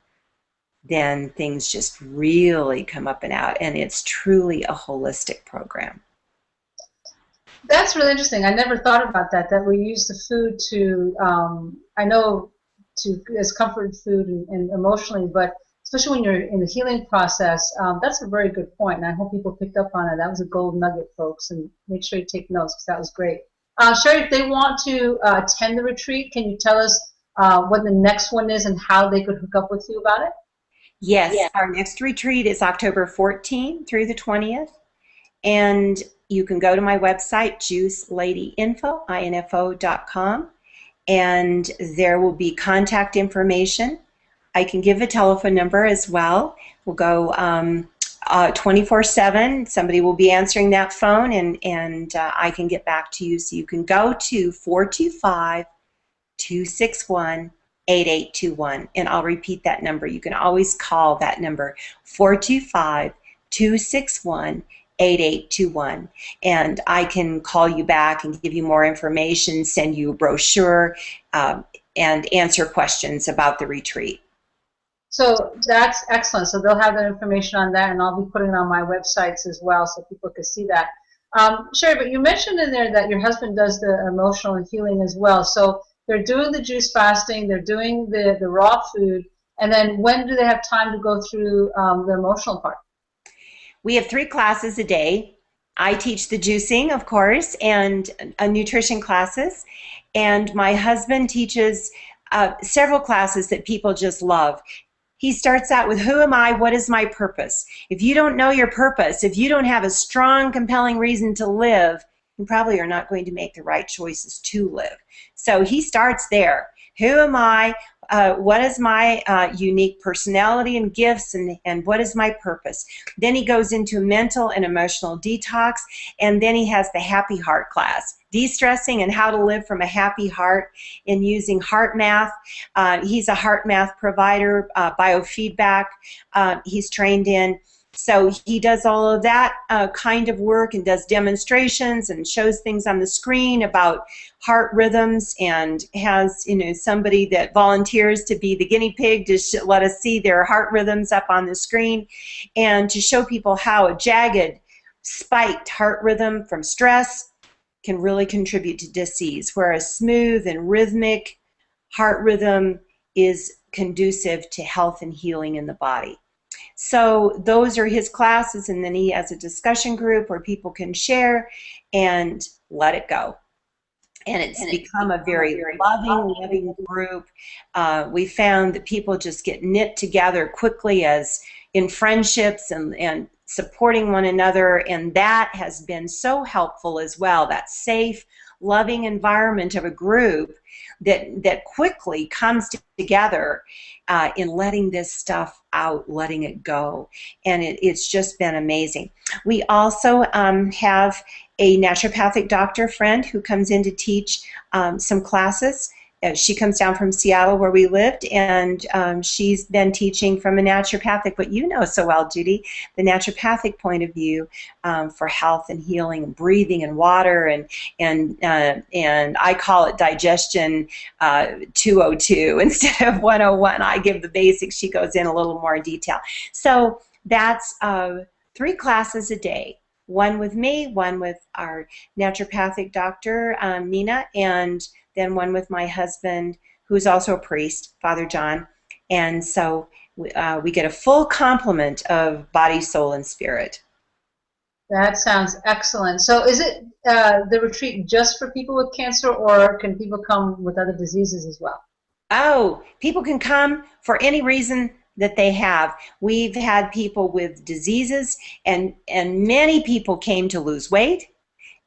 then things just really come up and out, and it's truly a holistic program. That's really interesting. I never thought about that we use the food to, I know, as comfort food and emotionally, but especially when you're in the healing process, that's a very good point, and I hope people picked up on it. That was a gold nugget, folks, and make sure you take notes, because that was great. Sherry, if they want to attend the retreat, can you tell us what the next one is and how they could hook up with you about it? Yes, our next retreat is October 14th through the 20th, and you can go to my website, juiceladyinfo.com, and there will be contact information. I can give a telephone number as well. We'll go 24/7. Somebody will be answering that phone, and I can get back to you. So you can go to 425-261-8821, and I'll repeat that number. You can always call that number, 425-261-8821, and I can call you back and give you more information, send you a brochure, and answer questions about the retreat. So that's excellent. So they'll have that information on that, and I'll be putting it on my websites as well so people can see that. Sherry, but you mentioned in there that your husband does the emotional and healing as well. So they're doing the juice fasting, they're doing the raw food, and then when do they have time to go through the emotional part? We have 3 classes a day. I teach the juicing, of course, and nutrition classes, and my husband teaches several classes that people just love. He starts out with, who am I? What is my purpose? If you don't know your purpose, if you don't have a strong, compelling reason to live, you probably are not going to make the right choices to live. So he starts there. Who am I? What is my unique personality and gifts, and what is my purpose? Then he goes into mental and emotional detox, and then he has the happy heart class, de-stressing and how to live from a happy heart in using heart math. He's a heart math provider, biofeedback he's trained in. So he does all of that kind of work and does demonstrations and shows things on the screen about heart rhythms, and has, you know, somebody that volunteers to be the guinea pig to let us see their heart rhythms up on the screen, and to show people how a jagged, spiked heart rhythm from stress can really contribute to disease, whereas smooth and rhythmic heart rhythm is conducive to health and healing in the body. So those are his classes, and then he has a discussion group where people can share and let it go. And it's become a very loving group. We found that people just get knit together quickly as in friendships and supporting one another, and that has been so helpful as well. That safe, loving environment of a group that quickly comes together in letting this stuff out, letting it go. And it's just been amazing. We also have a naturopathic doctor friend who comes in to teach some classes. She comes down from Seattle where we lived, and she's been teaching from a naturopathic, what you know so well, Judy, the naturopathic point of view for health and healing and breathing and water, and I call it digestion 202 instead of 101. I give the basics. She goes in a little more detail. So that's 3 classes a day. One with me, one with our naturopathic doctor, Nina, and then one with my husband, who's also a priest, Father John. And so we get a full complement of body, soul, and spirit. That sounds excellent. So is it the retreat just for people with cancer, or can people come with other diseases as well? Oh, people can come for any reason that they have. We've had people with diseases, and many people came to lose weight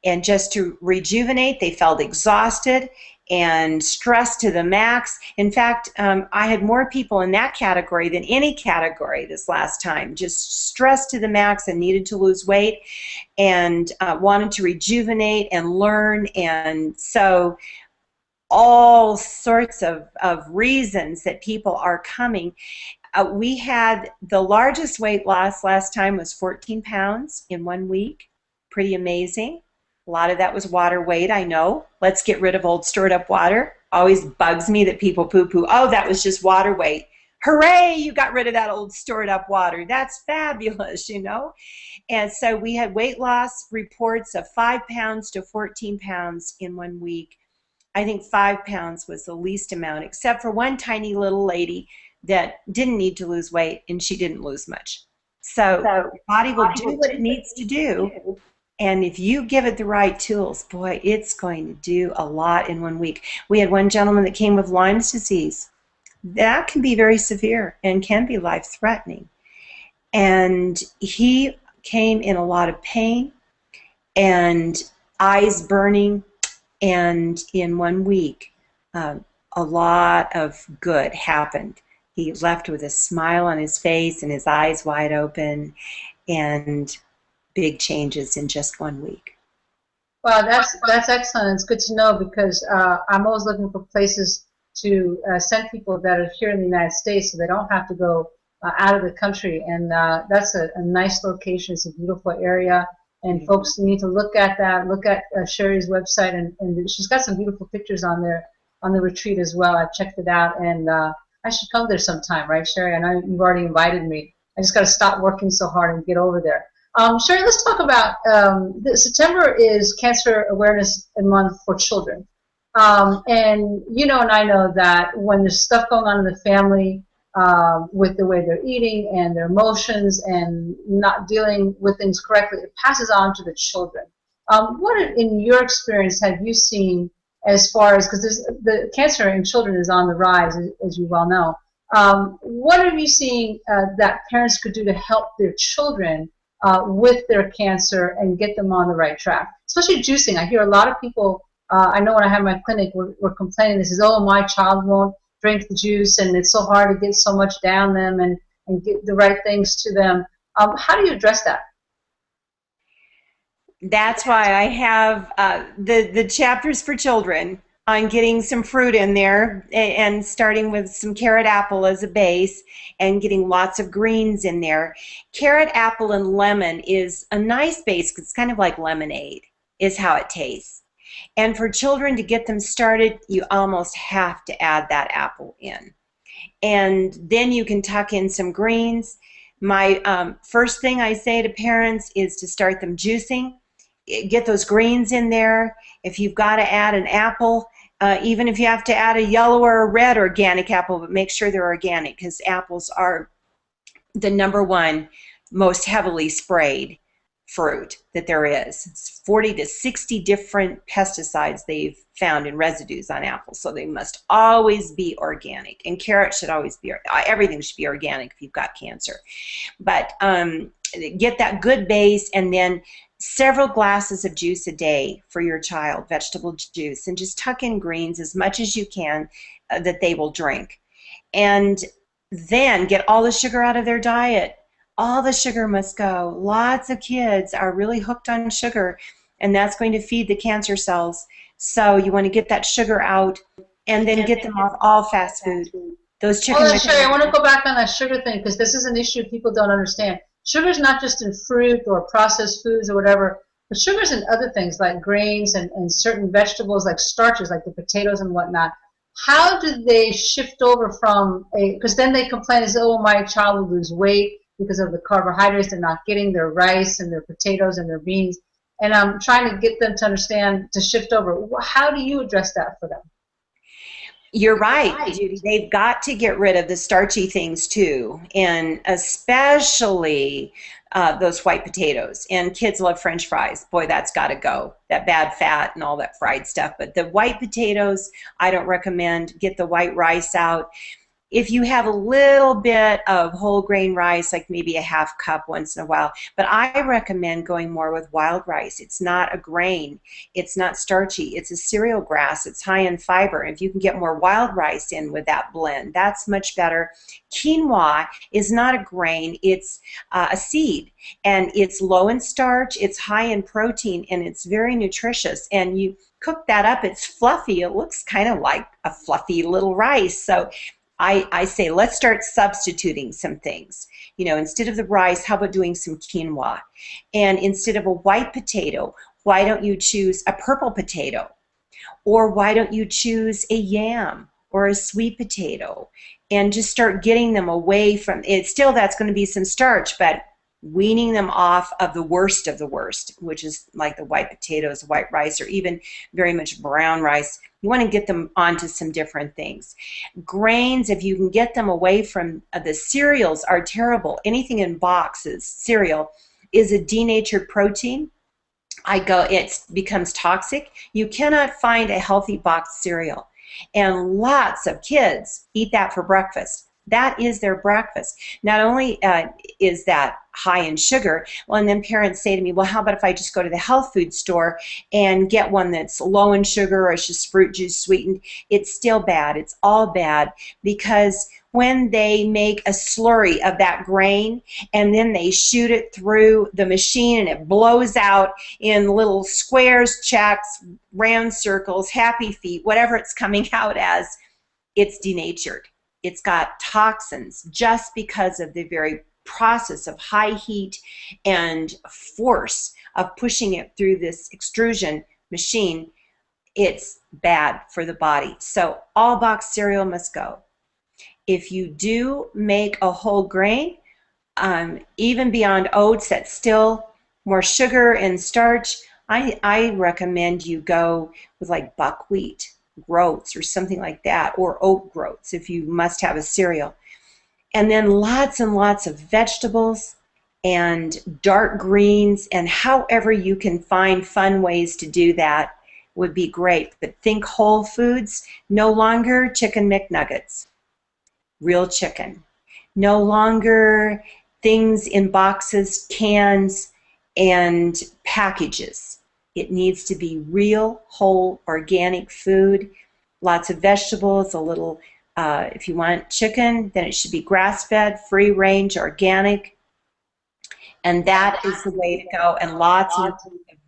and just to rejuvenate. They felt exhausted and stressed to the max. In fact, I had more people in that category than any category this last time, just stressed to the max and needed to lose weight and wanted to rejuvenate and learn. And so all sorts of reasons that people are coming. We had the largest weight loss last time was 14 pounds in 1 week. Pretty amazing. A lot of that was water weight, I know. Let's get rid of old stored up water. Always bugs me that people poo-poo. Oh, that was just water weight. Hooray, you got rid of that old stored up water. That's fabulous, you know. And so we had weight loss reports of 5 pounds to 14 pounds in 1 week. I think 5 pounds was the least amount, except for one tiny little lady that didn't need to lose weight, and she didn't lose much. So your body will do what it needs to do. And if you give it the right tools, boy, it's going to do a lot in 1 week. We had one gentleman that came with Lyme's disease. That can be very severe and can be life-threatening. And he came in a lot of pain and eyes burning, and in 1 week, a lot of good happened. He left with a smile on his face and his eyes wide open, and big changes in just 1 week. Well, that's excellent. It's good to know, because I'm always looking for places to send people that are here in the United States so they don't have to go out of the country. And that's a nice location. It's a beautiful area. And folks need to look at that. Look at Sherry's website, and she's got some beautiful pictures on there on the retreat as well. I've checked it out, and I should come there sometime, right, Sherry? I know you've already invited me. I just got to stop working so hard and get over there. Sherry, let's talk about September is Cancer Awareness Month for children. And you know, and I know that when there's stuff going on in the family with the way they're eating and their emotions and not dealing with things correctly, it passes on to the children. What, in your experience, have you seen as far as, because the cancer in children is on the rise, as you well know. What have you seen that parents could do to help their children with their cancer and get them on the right track? Especially juicing. I hear a lot of people, I know when I have my clinic, we're complaining. This is, oh, my child won't drink the juice, and it's so hard to get so much down them and get the right things to them. How do you address that? That's why I have the chapters for children on getting some fruit in there, and starting with some carrot apple as a base and getting lots of greens in there. Carrot apple and lemon is a nice base because it's kind of like lemonade is how it tastes. And for children to get them started, you almost have to add that apple in. And then you can tuck in some greens. My first thing I say to parents is to start them juicing. Get those greens in there. If you've got to add an apple, even if you have to add a yellow or a red organic apple, but make sure they're organic, because apples are the #1 most heavily sprayed fruit that there is. It's 40 to 60 different pesticides they've found in residues on apples, so they must always be organic. And carrots should always be, everything should be organic if you've got cancer. But get that good base, and then several glasses of juice a day for your child, vegetable juice, and just tuck in greens as much as you can that they will drink. And then get all the sugar out of their diet. All the sugar must go. Lots of kids are really hooked on sugar, and that's going to feed the cancer cells. So you want to get that sugar out and then get them off all fast food. Those chicken. Hold on, Sherry, I want to go back on that sugar thing because this is an issue people don't understand. Sugar is not just in fruit or processed foods or whatever, but sugar is in other things like grains and certain vegetables like starches like the potatoes and whatnot. How do they shift over from because then they complain as, oh, my child will lose weight because of the carbohydrates they're not getting, their rice and their potatoes and their beans. And I'm trying to get them to understand, to shift over. How do you address that for them? You're right, Judy. They've got to get rid of the starchy things too, and especially those white potatoes. And kids love French fries. Boy, that's got to go. That bad fat and all that fried stuff. But the white potatoes, I don't recommend. Get the white rice out. If you have a little bit of whole grain rice, like maybe a half cup once in a while, but I recommend going more with wild rice. It's not a grain. It's not starchy. It's a cereal grass. It's high in fiber. If you can get more wild rice in with that blend, that's much better. Quinoa is not a grain. It's a seed, and it's low in starch. It's high in protein, and it's very nutritious. And you cook that up. It's fluffy. It looks kind of like a fluffy little rice. So I say let's start substituting some things. You know, instead of the rice, how about doing some quinoa? And instead of a white potato, why don't you choose a purple potato? Or why don't you choose a yam or a sweet potato? And just start getting them away from it. Still, that's going to be some starch, but weaning them off of the worst, which is like the white potatoes, white rice, or even very much brown rice. You want to get them onto some different things. Grains, if you can get them away from the cereals, are terrible. Anything in boxes, cereal, is a denatured protein. It becomes toxic. You cannot find a healthy boxed cereal. And lots of kids eat that for breakfast. That is their breakfast. Not only is that high in sugar, well, and then parents say to me, well, how about if I just go to the health food store and get one that's low in sugar or it's just fruit juice sweetened? It's still bad. It's all bad because when they make a slurry of that grain and then they shoot it through the machine and it blows out in little squares, checks, round circles, happy feet, whatever it's coming out as, it's denatured. It's got toxins just because of the very process of high heat and force of pushing it through this extrusion machine. It's bad for the body. So all boxed cereal must go. If you do make a whole grain, even beyond oats, that's still more sugar and starch, I recommend you go with like buckwheat groats or something like that, or oat groats if you must have a cereal. And then lots and lots of vegetables and dark greens, and however you can find fun ways to do that would be great. But think whole foods, no longer chicken McNuggets, real chicken. No longer things in boxes, cans, and packages. It needs to be real, whole, organic food, lots of vegetables, a little, if you want chicken, then it should be grass-fed, free-range, organic, and that is the way to go. And lots of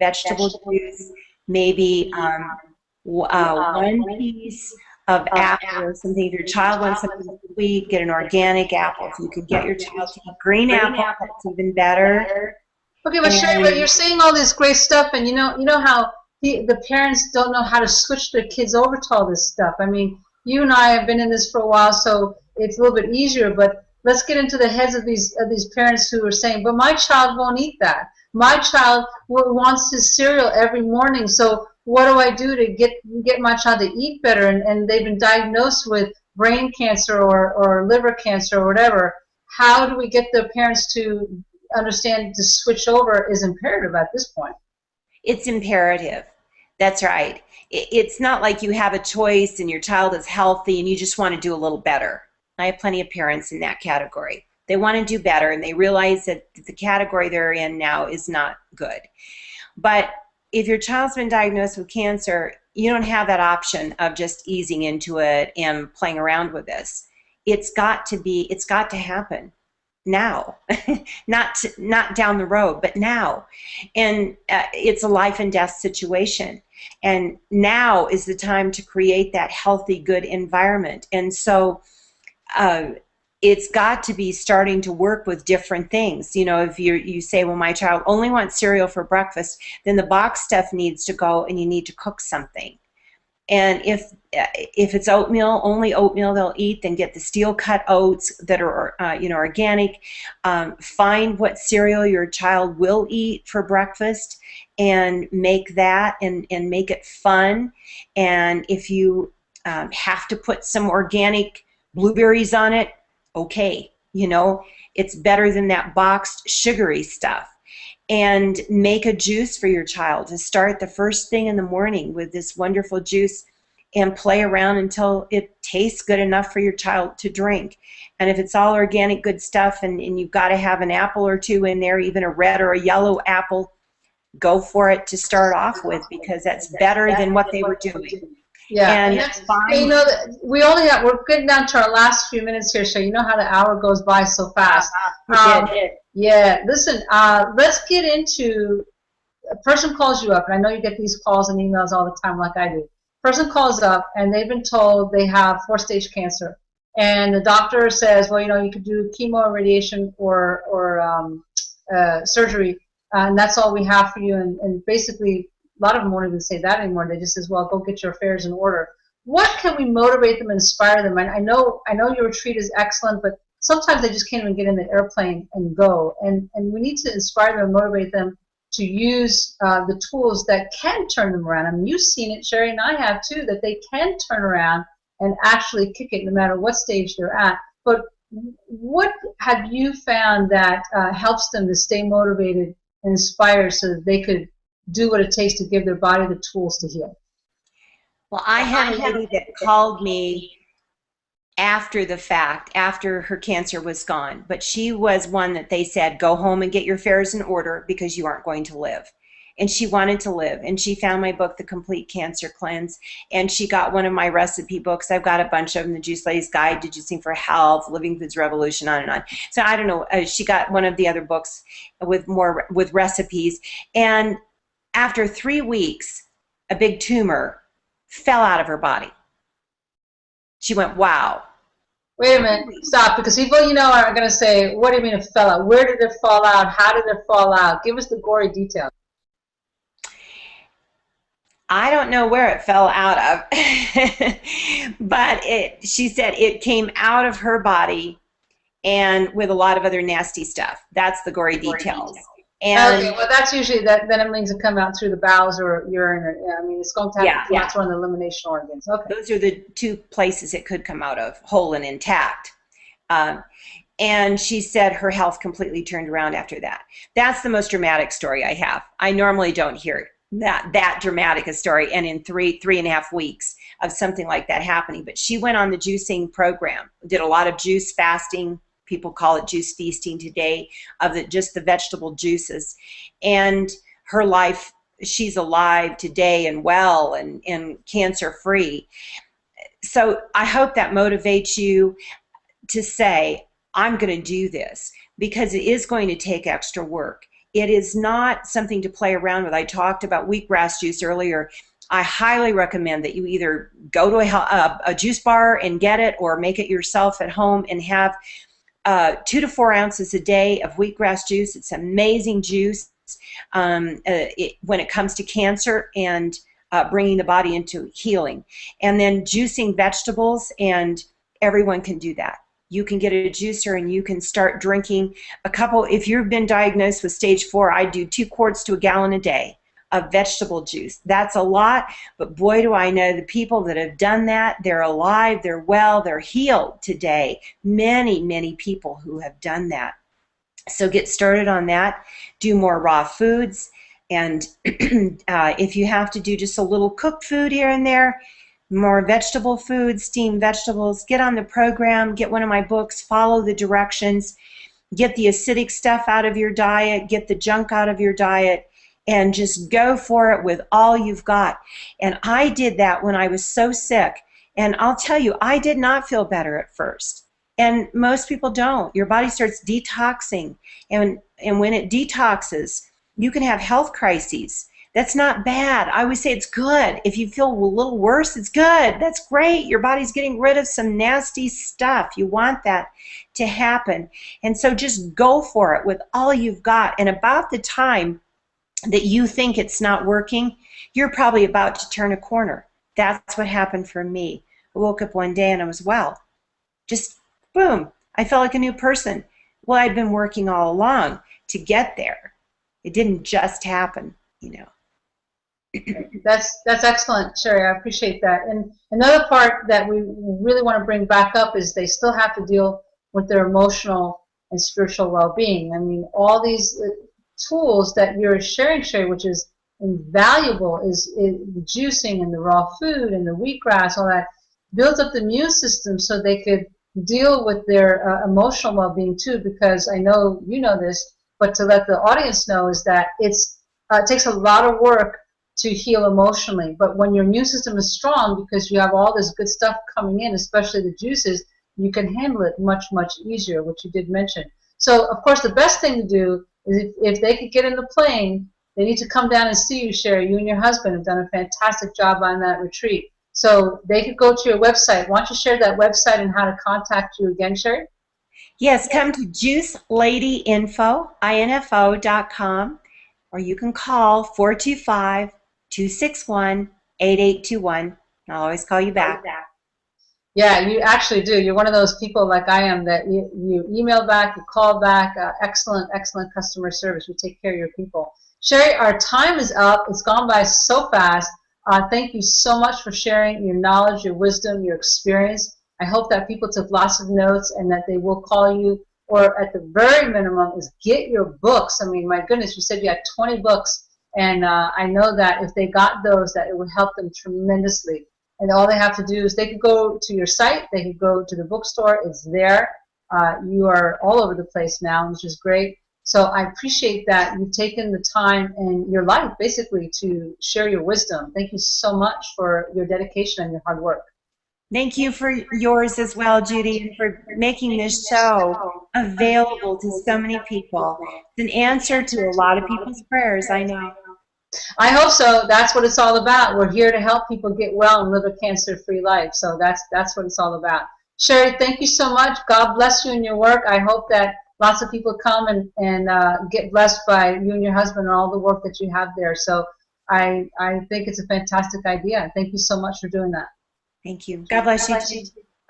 vegetable juice, maybe 1 piece of apple or something. If your child wants something sweet, get an organic apple. If you can get your child to eat green apple, that's even better. Okay, but Sherry, but you're saying all this great stuff, and you know how the parents don't know how to switch their kids over to all this stuff. I mean, you and I have been in this for a while, so it's a little bit easier. But let's get into the heads of these parents who are saying, "But my child won't eat that. My child wants his cereal every morning. So what do I do to get my child to eat better?" And they've been diagnosed with brain cancer or liver cancer or whatever. How do we get the parents to understand to switch over is imperative at this point? It's imperative. That's right. It's not like you have a choice and your child is healthy and you just want to do a little better. I have plenty of parents in that category. They want to do better, and they realize that the category they're in now is not good. But if your child's been diagnosed with cancer, you don't have that option of just easing into it and playing around with this. It's got to happen now, not down the road, but now. And it's a life and death situation. And now is the time to create that healthy, good environment. And so it's got to be starting to work with different things. You know, if you say, well, my child only wants cereal for breakfast, then the box stuff needs to go, and you need to cook something. And if it's oatmeal, only oatmeal they'll eat, then get the steel cut oats that are organic. Find what cereal your child will eat for breakfast and make that, and make it fun. And if you have to put some organic blueberries on it, okay, it's better than that boxed sugary stuff. And make a juice for your child to start the first thing in the morning with this wonderful juice, and play around until it tastes good enough for your child to drink. And if it's all organic good stuff, and you've got to have an apple or two in there, even a red or a yellow apple, go for it to start off with, because that's better than what they were doing. Yeah, and we're getting down to our last few minutes here, so you know how the hour goes by so fast. Yeah, listen, let's get into, a person calls you up, and I know you get these calls and emails all the time like I do. Person calls up, and they've been told they have 4-stage cancer, and the doctor says, well, you could do chemo, radiation, or surgery, and that's all we have for you. And basically, a lot of them won't even say that anymore. They just says, well, go get your affairs in order. What can we motivate them, inspire them? And I know your retreat is excellent, but sometimes they just can't even get in the airplane and go. And we need to inspire them and motivate them to use the tools that can turn them around. I mean, you've seen it, Sherry, and I have too, that they can turn around and actually kick it no matter what stage they're at. But what have you found that helps them to stay motivated and inspired so that they could do what it takes to give their body the tools to heal? Well, I had a lady that called me after the fact, after her cancer was gone, but she was one that they said, go home and get your affairs in order because you aren't going to live. And she wanted to live, and she found my book, The Complete Cancer Cleanse, and she got one of my recipe books. I've got a bunch of them, The Juice Lady's Guide to Juicing for Health, Living Foods Revolution, on and on. So I don't know, she got one of the other books with recipes, and after 3 weeks, a big tumor fell out of her body. She went, wow. Wait a minute, stop, because people are going to say, what do you mean it fell out? Where did it fall out? How did it fall out? Give us the gory details. I don't know where it fell out of, but she said it came out of her body and with a lot of other nasty stuff. That's the gory details. And okay, well, that's usually then it means it come out through the bowels or urine. Or, I mean, it's going to have that's one of the elimination organs. Okay. Those are the two places it could come out of, whole and intact. And she said her health completely turned around after that. That's the most dramatic story I have. I normally don't hear that dramatic a story, and in 3.5 weeks of something like that happening. But she went on the juicing program, did a lot of juice fasting. People call it juice feasting today, of just the vegetable juices. And her life, she's alive today and well and cancer-free. So I hope that motivates you to say, I'm going to do this, because it is going to take extra work. It is not something to play around with. I talked about wheatgrass juice earlier. I highly recommend that you either go to a juice bar and get it, or make it yourself at home and have 2 to 4 ounces a day of wheatgrass juice. It's amazing juice when it comes to cancer and bringing the body into healing. And then juicing vegetables, and everyone can do that. You can get a juicer and you can start drinking a couple. If you've been diagnosed with stage 4, I do 2 quarts to a gallon a day of vegetable juice. That's a lot, but boy, do I know the people that have done that. They're alive, they're well, they're healed today. Many, many people who have done that. So get started on that. Do more raw foods, and if you have to do just a little cooked food here and there, more vegetable foods, steamed vegetables. Get on the program, get one of my books, follow the directions. get the acidic stuff out of your diet, get the junk out of your diet, and just go for it with all you've got. And I did that when I was so sick. And I'll tell you, I did not feel better at first. And most people don't. Your body starts detoxing. And when it detoxes, you can have health crises. That's not bad. I always say it's good. If you feel a little worse, it's good. That's great. Your body's getting rid of some nasty stuff. You want that to happen. And so just go for it with all you've got. And about the time that you think it's not working, you're probably about to turn a corner. That's what happened for me. I woke up one day and I was well. Just boom. I felt like a new person. Well, I'd been working all along to get there. It didn't just happen, you know. That's excellent, Sherry. I appreciate that. And another part that we really want to bring back up is they still have to deal with their emotional and spiritual well-being. I mean, all these tools that you're sharing, Sherry, which is invaluable, is the juicing and the raw food and the wheatgrass, all that builds up the immune system so they could deal with their emotional well-being too. Because I know you know this, but to let the audience know is that it takes a lot of work to heal emotionally. But when your immune system is strong, because you have all this good stuff coming in, especially the juices, you can handle it much, much easier, which you did mention. So, of course, the best thing to do is if they could get in the plane, they need to come down and see you, Sherry. You and your husband have done a fantastic job on that retreat. So they could go to your website. Why don't you share that website and how to contact you again, Sherry? Yes, come to juiceladyinfo.com, or you can call 425-261-8821. I'll always call you back. Yeah, you actually do. You're one of those people like I am that you email back, you call back. Excellent, excellent customer service. You take care of your people. Sherry, our time is up. It's gone by so fast. Thank you so much for sharing your knowledge, your wisdom, your experience. I hope that people took lots of notes and that they will call you, or at the very minimum is get your books. I mean, my goodness, you said you had 20 books, and I know that if they got those, that it would help them tremendously. And all they have to do is they could go to your site, they could go to the bookstore, it's there. You are all over the place now, which is great. So I appreciate that you've taken the time in your life, basically, to share your wisdom. Thank you so much for your dedication and your hard work. Thank you for yours as well, Judy, and for making this show available to so many people. It's an answer to a lot of people's prayers, I know. I hope so. That's what it's all about. We're here to help people get well and live a cancer-free life. So that's what it's all about. Sherry, thank you so much. God bless you in your work. I hope that lots of people come and get blessed by you and your husband and all the work that you have there. So I think it's a fantastic idea. Thank you so much for doing that. Thank you. God bless you.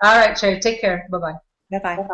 All right, Sherry. Take care. Bye-bye. Bye-bye.